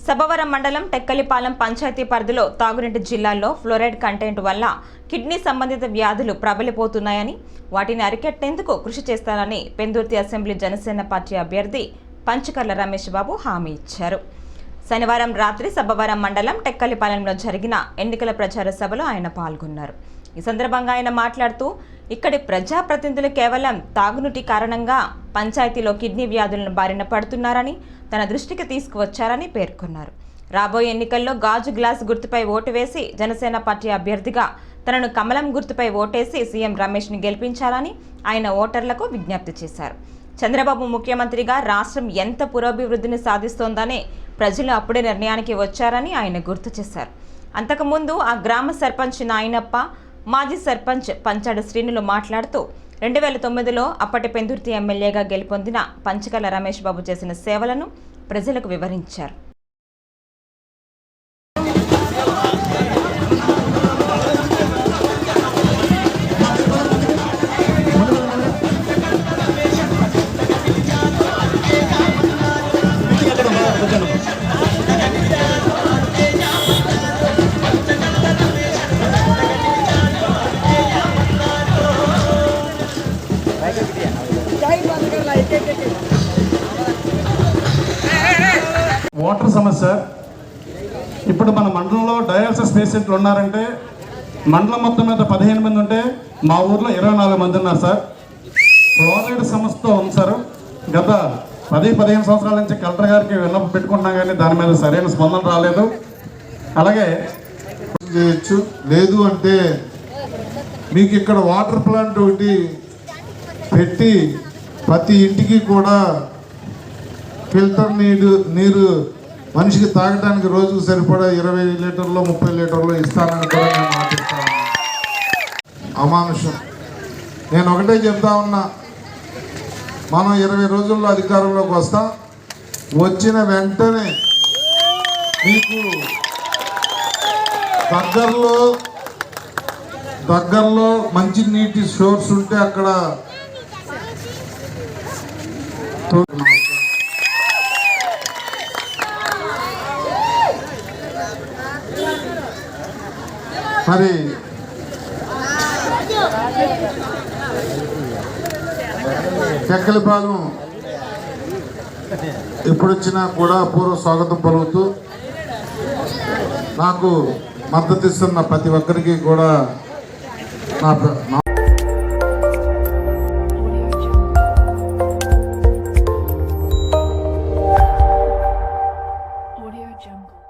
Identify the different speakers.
Speaker 1: సభవరం మండలం టెక్కలిపాలెం పంచాయతీ పరిధిలో తాగునీటి జిల్లాల్లో ఫ్లోరైడ్ కంటెంట్ వల్ల కిడ్నీ సంబంధిత వ్యాధులు ప్రబలిపోతున్నాయని వాటిని అరికట్టేందుకు కృషి చేస్తారని పెందుర్తి అసెంబ్లీ జనసేన పార్టీ అభ్యర్థి పంచకర్ల రమేష్ బాబు హామీ ఇచ్చారు. శనివారం రాత్రి సభవరం మండలం టెక్కలిపాలెంలో జరిగిన ఎన్నికల ప్రచార సభలో ఆయన పాల్గొన్నారు. ఈ సందర్భంగా ఆయన మాట్లాడుతూ ఇక్కడి ప్రజాప్రతినిధులు కేవలం తాగునీటి కారణంగా పంచాయతీలో కిడ్నీ వ్యాధులను బారిన పడుతున్నారని తన దృష్టికి తీసుకువచ్చారని పేర్కొన్నారు. రాబోయే ఎన్నికల్లో గాజు గ్లాస్ గుర్తుపై ఓటు వేసి జనసేన పార్టీ అభ్యర్థిగా తనను కమలం గుర్తుపై ఓటేసి సీఎం రమేష్ని గెలిపించాలని ఆయన ఓటర్లకు విజ్ఞప్తి చేశారు. చంద్రబాబు ముఖ్యమంత్రిగా రాష్ట్రం ఎంత పురోభివృద్ధిని సాధిస్తోందనే ప్రజలు అప్పుడే నిర్ణయానికి వచ్చారని ఆయన గుర్తు చేశారు. అంతకుముందు ఆ గ్రామ సర్పంచ్ నాయనప్ప, మాజీ సర్పంచ్ పంచాడు శ్రీనులు మాట్లాడుతూ 2009లో అప్పటి పెందుర్తి ఎమ్మెల్యేగా గెలుపొందిన పంచకర్ల రమేష్ బాబు చేసిన సేవలను ప్రజలకు వివరించారు.
Speaker 2: వాటర్ సమస్య ఇప్పుడు మన మండలంలో డయాలసిస్ పేషెంట్లు ఉన్నారంటే మండలం మొత్తం మీద 15 మంది ఉంటే మా ఊర్లో 24 మంది ఉన్నారు సార్. ఫ్లోరైడ్ సమస్యతో ఉంది సార్. గత 10-15 సంవత్సరాల నుంచి కలెక్టర్ గారికి విన్నపం పెట్టుకుంటున్నాం కానీ దాని మీద సరైన స్పందన రాలేదు. అలాగే
Speaker 3: చేయొచ్చు లేదు అంటే మీకు ఇక్కడ వాటర్ ప్లాంట్ ఒకటి పెట్టి ప్రతి ఇంటికి కూడా ఫిల్టర్ నీరు మనిషికి తాగడానికి రోజుకు సరిపడా 20 లీటర్లు 30 లీటర్లు ఇస్తానని కూడా నేను ఆశిస్తాను. అమానుషం. నేను ఒకటే చెప్తా ఉన్నా, మనం 20 రోజుల్లో అధికారంలోకి వస్తాం. వచ్చిన వెంటనే మీకు దగ్గరలో మంచి నీటి సోర్స్ ఉంటే అక్కడ మరి టెక్కలిపాలెం ఎప్పుడొచ్చినా కూడా పూర్వ స్వాగతం పలుకుతూ నాకు మద్దతు ఇస్తున్న ప్రతి ఒక్కరికి కూడా నా
Speaker 4: Audio Jungle.